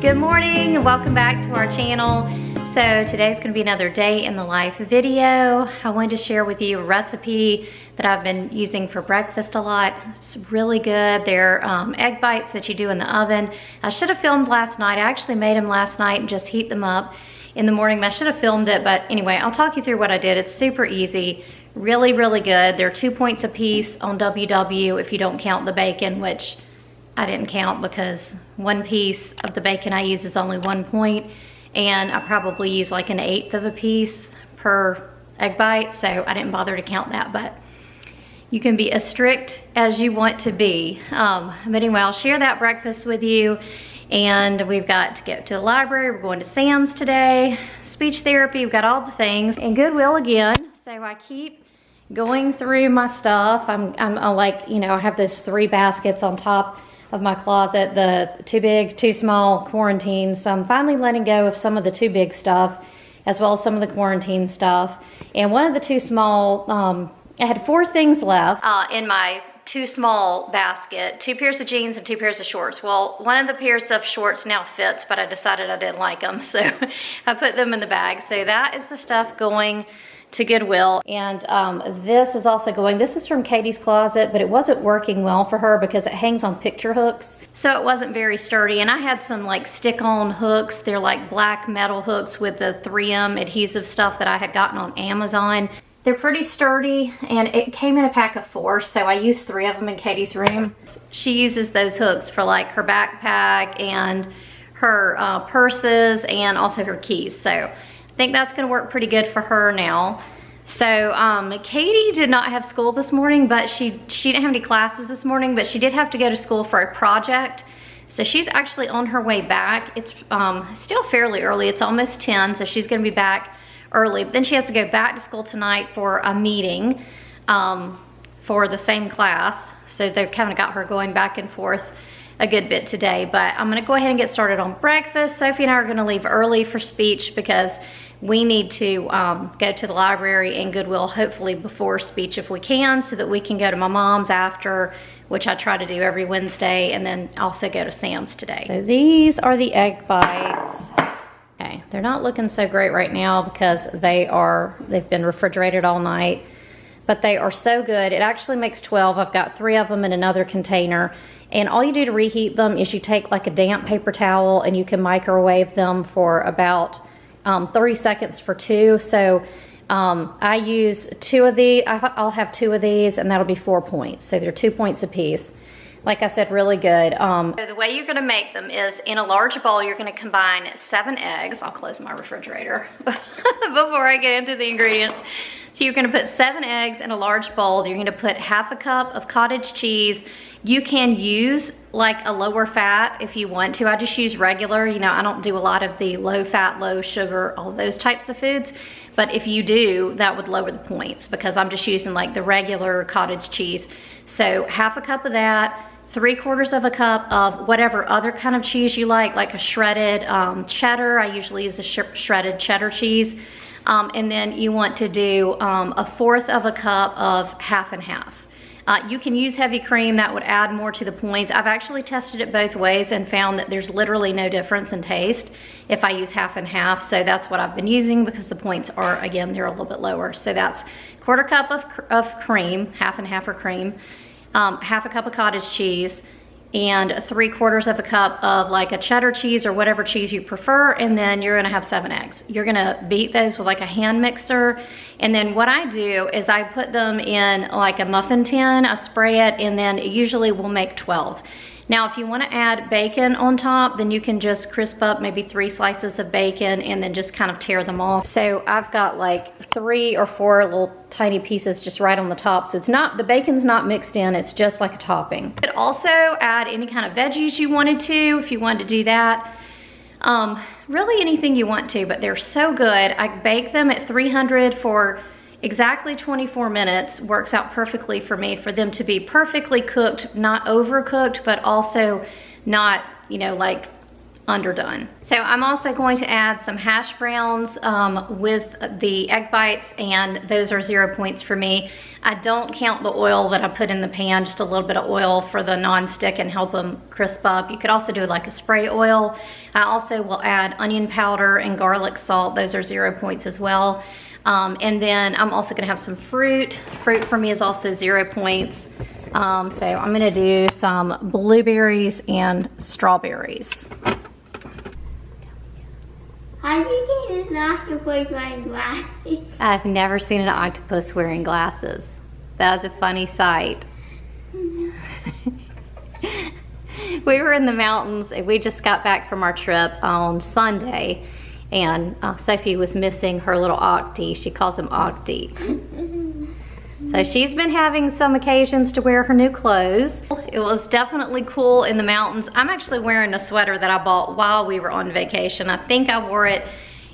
Good morning and welcome back to our channel. So today's going to be another day in the life video. I wanted to share with you a recipe that I've been using for breakfast a lot. It's really good. They're egg bites that you do in the oven. I should have filmed last night. I actually made them last night and just heat them up in the morning. I should have filmed it, but anyway, I'll talk you through what I did. It's super easy, really, really good. They're 2 points a piece on WW if you don't count the bacon, which I didn't count because one piece of the bacon I use is only 1 point, and I probably use like 1/8 of a piece per egg bite, so I didn't bother to count that, but you can be as strict as you want to be. But anyway, I'll share that breakfast with you, and we've got to get to the library. We're going to Sam's today, speech therapy, we've got all the things, and Goodwill again. So I keep going through my stuff. I'm like, you know, I have those 3 baskets on top of my closet, the too big, too small, quarantine. So I'm finally letting go of some of the too big stuff as well as some of the quarantine stuff. And one of the too small, I had 4 things left in my too small basket, 2 pairs of jeans and 2 pairs of shorts. Well, one of the pairs of shorts now fits, but I decided I didn't like them, so I put them in the bag. So that is the stuff going to Goodwill. And this is also going, this is from Katie's closet, but it wasn't working well for her because it hangs on picture hooks. So it wasn't very sturdy. And I had some like stick-on hooks. They're like black metal hooks with the 3M adhesive stuff that I had gotten on Amazon. They're pretty sturdy, and it came in a pack of 4, so I used 3 of them in Katie's room. She uses those hooks for like her backpack and her purses and also her keys. So I think that's gonna work pretty good for her now. So Katie did not have school this morning, but she didn't have any classes this morning, but she did have to go to school for a project. So she's actually on her way back. It's still fairly early, it's almost 10, so she's gonna be back early. But then she has to go back to school tonight for a meeting for the same class. So they've kind of got her going back and forth a good bit today. But I'm gonna go ahead and get started on breakfast. Sophie and I are gonna leave early for speech because we need to go to the library and Goodwill hopefully before speech if we can, so that we can go to my mom's after, which I try to do every Wednesday, and then also go to Sam's today. So these are the egg bites. Okay, they're not looking so great right now because they've been refrigerated all night, but they are so good. It actually makes 12. I've got 3 of them in another container. And all you do to reheat them is you take like a damp paper towel and you can microwave them for about 30 seconds for 2. So I use 2 of these. I'll have 2 of these, and that'll be 4 points. So they're 2 points a piece. Like I said, really good. So the way you're gonna make them is in a large bowl, you're gonna combine 7 eggs. I'll close my refrigerator before I get into the ingredients. So you're gonna put 7 eggs in a large bowl. You're gonna put 1/2 cup of cottage cheese. You can use like a lower fat if you want to. I just use regular. You know, I don't do a lot of the low fat, low sugar, all those types of foods. But if you do, that would lower the points because I'm just using like the regular cottage cheese. So 1/2 cup of that, 3/4 of a cup of whatever other kind of cheese you like a shredded cheddar. I usually use a shredded cheddar cheese. And then you want to do 1/4 of a cup of 1/2 and 1/2. You can use heavy cream, that would add more to the points. I've actually tested it both ways and found that there's literally no difference in taste if I use 1/2 and 1/2. So that's what I've been using because the points are, again, they're a little bit lower. So that's 1/4 cup of cream, 1/2 and 1/2 are cream, 1/2 a cup of cottage cheese, and 3/4 of a cup of like a cheddar cheese or whatever cheese you prefer, and then you're gonna have 7 eggs. You're gonna beat those with like a hand mixer, and then what I do is I put them in like a muffin tin, I spray it, and then it usually will make 12. Now, if you wanna add bacon on top, then you can just crisp up maybe 3 slices of bacon and then just kind of tear them off. So I've got like 3 or 4 little tiny pieces just right on the top. So it's not, the bacon's not mixed in, it's just like a topping. You could also add any kind of veggies you wanted to, if you wanted to do that. Really anything you want to, but they're so good. I bake them at 300 for exactly 24 minutes, works out perfectly for me, for them to be perfectly cooked, not overcooked, but also not, you know, like underdone. So I'm also going to add some hash browns with the egg bites, and those are 0 points for me. I don't count the oil that I put in the pan, just a little bit of oil for the non-stick and help them crisp up. You could also do like a spray oil. I also will add onion powder and garlic salt. Those are 0 points as well. And then I'm also gonna have some fruit. Fruit for me is also 0 points. So I'm gonna do some blueberries and strawberries. How do you get an octopus wearing glasses? I've never seen an octopus wearing glasses. That was a funny sight. We were in the mountains and we just got back from our trip on Sunday, and Sophie was missing her little Octi. She calls him Octi. So she's been having some occasions to wear her new clothes. It was definitely cool in the mountains. I'm actually wearing a sweater that I bought while we were on vacation. I think I wore it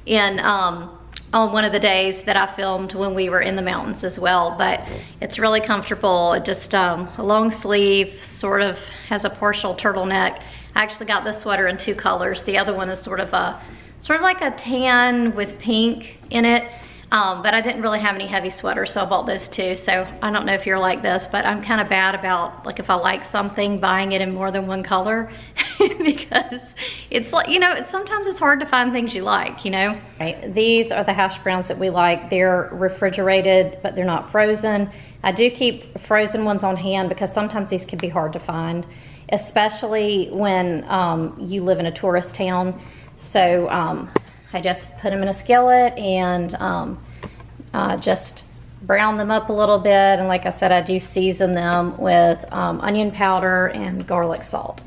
in on one of the days that I filmed when we were in the mountains as well, but it's really comfortable. It just a long sleeve, sort of has a partial turtleneck. I actually got this sweater in 2 colors. The other one is sort of like a tan with pink in it. But I didn't really have any heavy sweaters, so I bought those too. So I don't know if you're like this, but I'm kind of bad about, like, if I like something, buying it in more than one color because it's like, you know, sometimes it's hard to find things you like, you know? Right, these are the hash browns that we like. They're refrigerated, but they're not frozen. I do keep frozen ones on hand because sometimes these can be hard to find, especially when you live in a tourist town. So I just put them in a skillet and just brown them up a little bit. And like I said, I do season them with onion powder and garlic salt.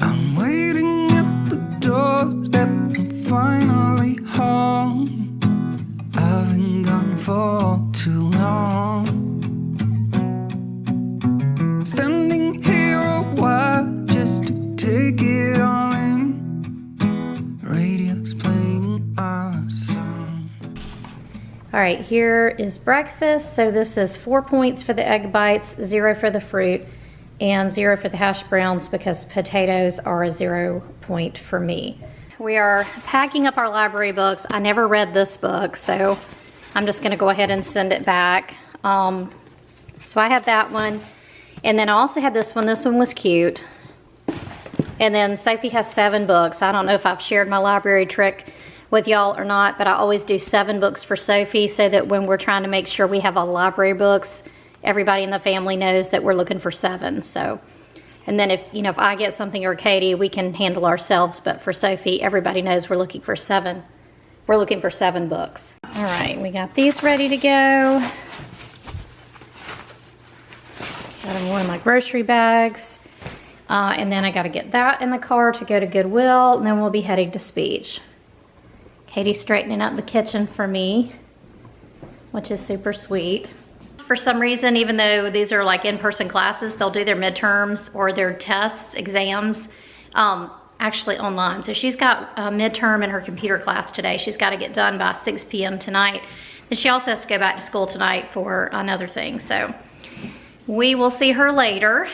I'm waiting at the doorstep, I'm finally home. I've been gone for too long. Standing here a while just to take it all in. Radio's playing our song. All right, here is breakfast. So this is 4 points for the egg bites, 0 for the fruit, and 0 for the hash browns because potatoes are a 0 point for me. We are packing up our library books. I never read this book, so I'm just gonna go ahead and send it back. So I have that one. And then I also had this one. This one was cute. And then Sophie has 7 books. I don't know if I've shared my library trick with y'all or not, but I always do 7 books for Sophie so that when we're trying to make sure we have all library books, everybody in the family knows that we're looking for 7. So, and then if I get something or Katie, we can handle ourselves. But for Sophie, everybody knows we're looking for 7. We're looking for 7 books. All right, we got these ready to go. Got in one of my grocery bags. And then I gotta get that in the car to go to Goodwill, and then we'll be heading to speech. Katie's straightening up the kitchen for me, which is super sweet. For some reason, even though these are like in-person classes, they'll do their midterms or their tests, exams, actually online. So she's got a midterm in her computer class today. She's got to get done by 6 p.m. tonight. And she also has to go back to school tonight for another thing. So we will see her later.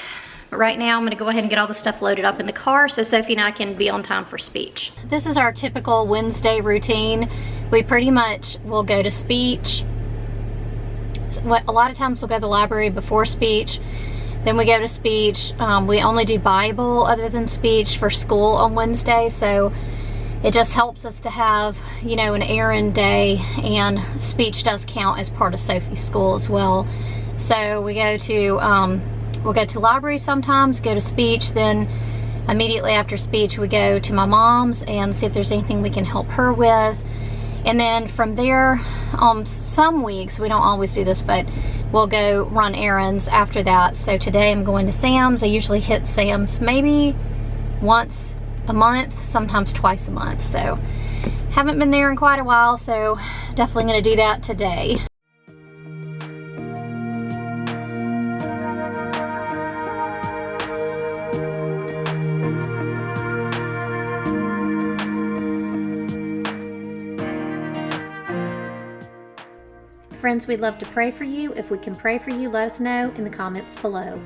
But right now I'm gonna go ahead and get all the stuff loaded up in the car so Sophie and I can be on time for speech. This is our typical Wednesday routine. We pretty much will go to speech. A lot of times we'll go to the library before speech. Then we go to speech. We only do Bible other than speech for school on Wednesday, so it just helps us to have, you know, an errand day, and speech does count as part of Sophie's school as well. So we go to, we'll go to library sometimes, go to speech, then immediately after speech we go to my mom's and see if there's anything we can help her with. And then from there, some weeks, we don't always do this, but we'll go run errands after that. So today I'm going to Sam's. I usually hit Sam's maybe once a month, sometimes twice a month. So haven't been there in quite a while, so definitely gonna do that today. Friends, we'd love to pray for you. If we can pray for you, let us know in the comments below.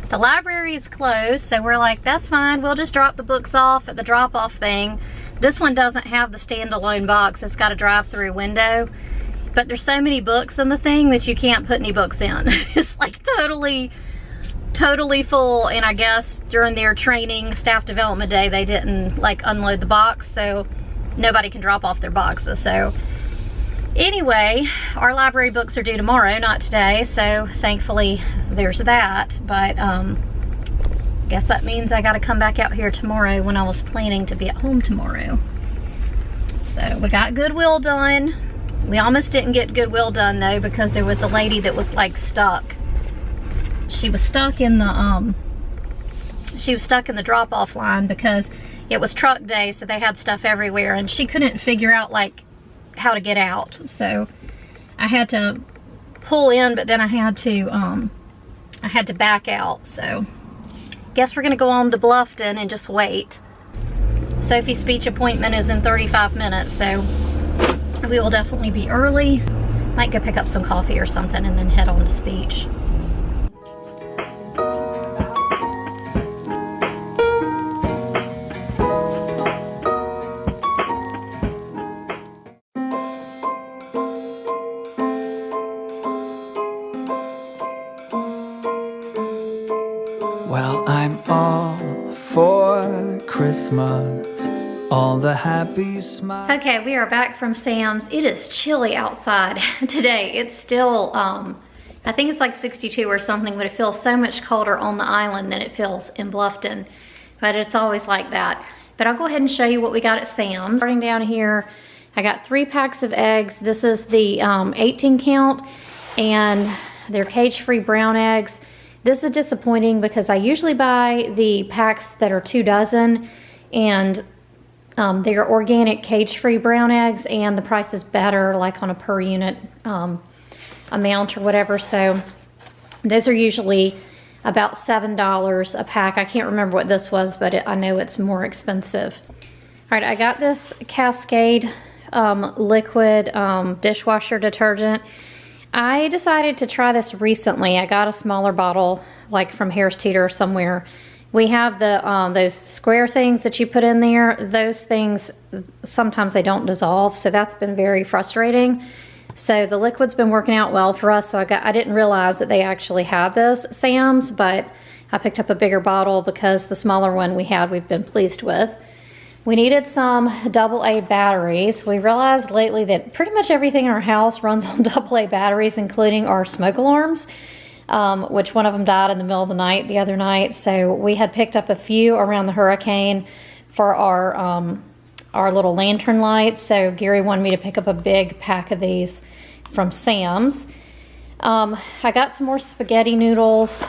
The library is closed, so we're like, that's fine, we'll just drop the books off at the drop-off thing. This one doesn't have the standalone box, it's got a drive-through window, but there's so many books in the thing that you can't put any books in. It's like totally full, and I guess during their training, staff development day, they didn't like unload the box, so nobody can drop off their boxes. So anyway, our library books are due tomorrow, not today, so thankfully there's that. But guess that means I gotta come back out here tomorrow when I was planning to be at home tomorrow. So we got Goodwill done. We almost didn't get Goodwill done though, because there was a lady that was like stuck. She was stuck in the drop-off line because it was truck day, so they had stuff everywhere, and she couldn't figure out like how to get out. So I had to pull in, but then I had to back out. So guess we're gonna go on to Bluffton and just wait. Sophie's speech appointment is in 35 minutes, so we will definitely be early. Might go pick up some coffee or something and then head on to speech. Well, I'm all for Christmas, all the happy smiles. Okay, we are back from Sam's. It is chilly outside today. It's still, I think it's like 62 or something, but it feels so much colder on the island than it feels in Bluffton. But it's always like that. But I'll go ahead and show you what we got at Sam's. Starting down here, I got 3 packs of eggs. This is the 18 count, and they're cage-free brown eggs. This is disappointing because I usually buy the packs that are 2 dozen, and they're organic cage-free brown eggs, and the price is better, like on a per unit amount or whatever. So those are usually about $7 a pack. I can't remember what this was, but I know it's more expensive. All right, I got this Cascade liquid dishwasher detergent. I decided to try this recently. I got a smaller bottle, like from Harris Teeter or somewhere. We have the those square things that you put in there. Those things, sometimes they don't dissolve, so that's been very frustrating. So the liquid's been working out well for us. So I didn't realize that they actually had this at Sam's, but I picked up a bigger bottle because the smaller one we've been pleased with. We needed some AA batteries. We realized lately that pretty much everything in our house runs on AA batteries, including our smoke alarms, which one of them died in the middle of the night the other night. So we had picked up a few around the hurricane for our little lantern lights. So Gary wanted me to pick up a big pack of these from Sam's. I got some more spaghetti noodles.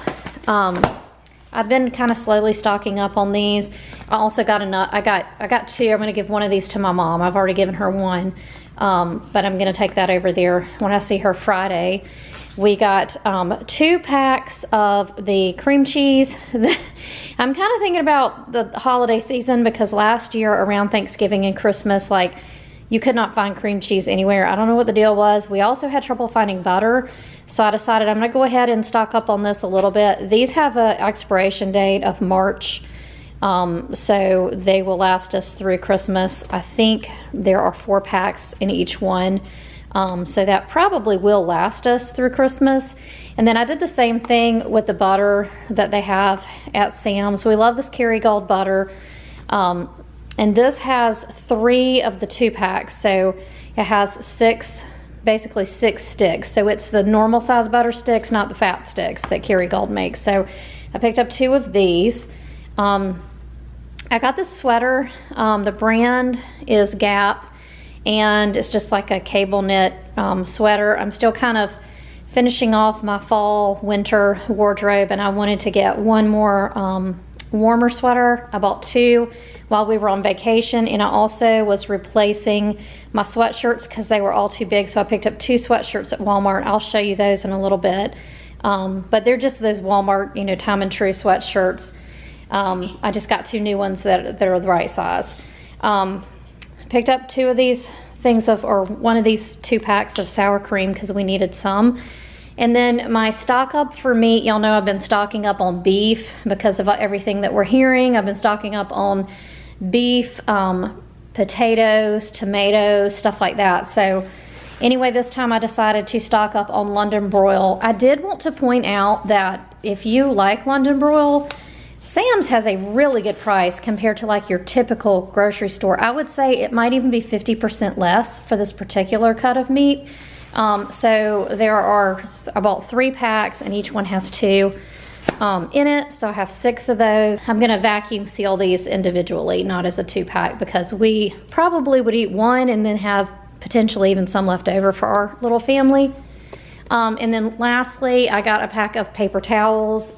I've been kind of slowly stocking up on these. I also got I got 2. I'm going to give one of these to my mom. I've already given her one, but I'm going to take that over there when I see her Friday. We got 2 packs of the cream cheese. I'm kind of thinking about the holiday season because last year around Thanksgiving and Christmas, like, you could not find cream cheese anywhere. I don't know what the deal was. We also had trouble finding butter. So I decided I'm going to go ahead and stock up on this a little bit. These have an expiration date of March, so they will last us through Christmas. I think there are 4 packs in each one, so that probably will last us through Christmas. And then I did the same thing with the butter that they have at Sam's. We love this Kerrygold butter, and this has 3 of the 2 packs, so it has basically 6 sticks. So it's the normal size butter sticks, not the fat sticks that Kerrygold makes. So I picked up 2 of these. I got this sweater. The brand is Gap, and it's just like a cable knit sweater. I'm still kind of finishing off my fall winter wardrobe, and I wanted to get one more warmer sweater. I bought two while we were on vacation, and I also was replacing my sweatshirts because they were all too big, so I picked up two sweatshirts at Walmart. I'll show you those in a little bit, but they're just those Walmart, you know, time and true sweatshirts. I just got two new ones that are the right size. Picked up two of these things or one of these 2 packs of sour cream because we needed some. And then my stock up for meat, y'all know I've been stocking up on beef because of everything that we're hearing. I've been stocking up on beef, potatoes, tomatoes, stuff like that. So anyway, this time I decided to stock up on London broil. I did want to point out that if you like London broil, Sam's has a really good price compared to like your typical grocery store. I would say it might even be 50% less for this particular cut of meat. So there are about 3 packs, and each one has 2 in it. So I have 6 of those. I'm gonna vacuum seal these individually, not as a 2-pack, because we probably would eat one and then have potentially even some left over for our little family. And then lastly, I got a pack of paper towels.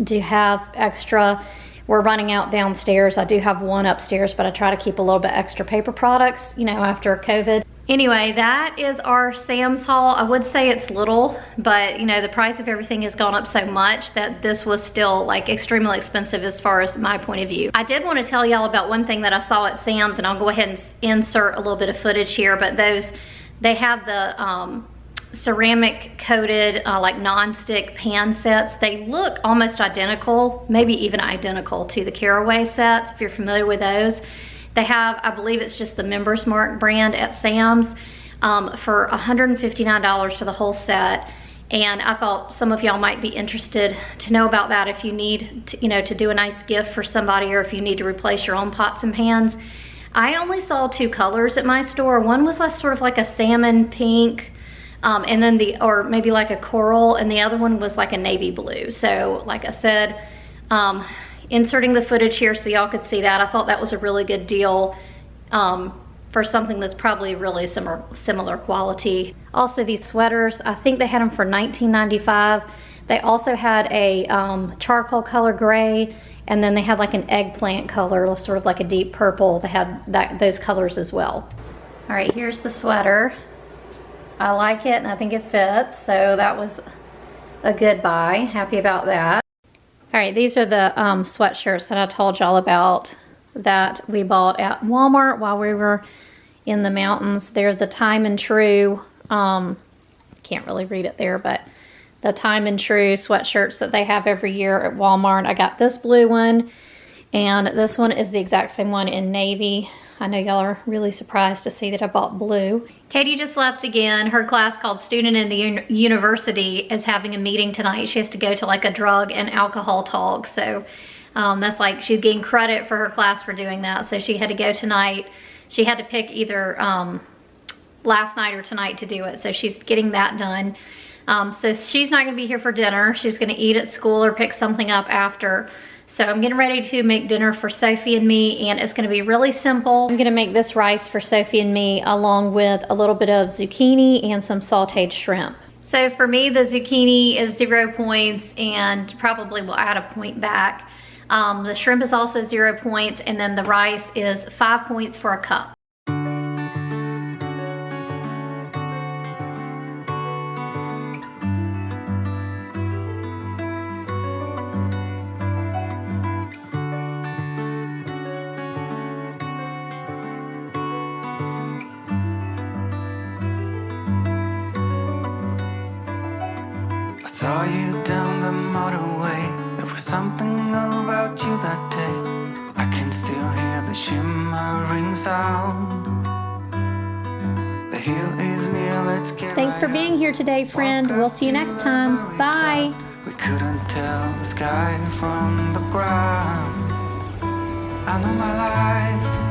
Do have extra. We're running out downstairs. I do have one upstairs, but I try to keep a little bit extra paper products, you know, after COVID. Anyway, that is our Sam's haul. I would say it's little, but you know, the price of everything has gone up so much that this was still like extremely expensive as far as my point of view. I did want to tell y'all about one thing that I saw at Sam's, and I'll go ahead and insert a little bit of footage here, but they have the ceramic coated like non-stick pan sets. They look almost identical, maybe even identical to the Caraway sets, if you're familiar with those. They have, I believe it's just the Members Mark brand at Sam's, for $159 for the whole set. And I thought some of y'all might be interested to know about that if you need to, you know, to do a nice gift for somebody, or if you need to replace your own pots and pans. I only saw 2 colors at my store. One was sort of like a salmon pink, and then or maybe like a coral, and the other one was like a navy blue. So like I said, inserting the footage here so y'all could see that. I thought that was a really good deal for something that's probably really similar quality. Also, these sweaters, I think they had them for $19.95. They also had a charcoal color gray, and then they had like an eggplant color, sort of like a deep purple. They had those colors as well. All right, here's the sweater. I like it and I think it fits, so that was a good buy. Happy about that. All right, these are the sweatshirts that I told y'all about that we bought at Walmart while we were in the mountains. They're the Time and True, can't really read it there, but the Time and True sweatshirts that they have every year at Walmart. I got this blue one, and this one is the exact same one in navy. I know y'all are really surprised to see that I bought blue. Katie just left again. Her class called Student in the University is having a meeting tonight. She has to go to like a drug and alcohol talk. So that's like she's getting credit for her class for doing that. So she had to go tonight. She had to pick either last night or tonight to do it. So she's getting that done. So she's not gonna be here for dinner. She's gonna eat at school or pick something up after. So I'm getting ready to make dinner for Sophie and me, and it's gonna be really simple. I'm gonna make this rice for Sophie and me along with a little bit of zucchini and some sauteed shrimp. So for me, the zucchini is 0 points and probably will add a point back. The shrimp is also 0 points, and then the rice is 5 points for a cup. Saw you down the motorway. There was something about you that day. I can still hear the shimmering sound. The hill is near, let's get Thanks for being here today, friend. We'll see you next time. Bye. We couldn't tell the sky from the ground. I know my life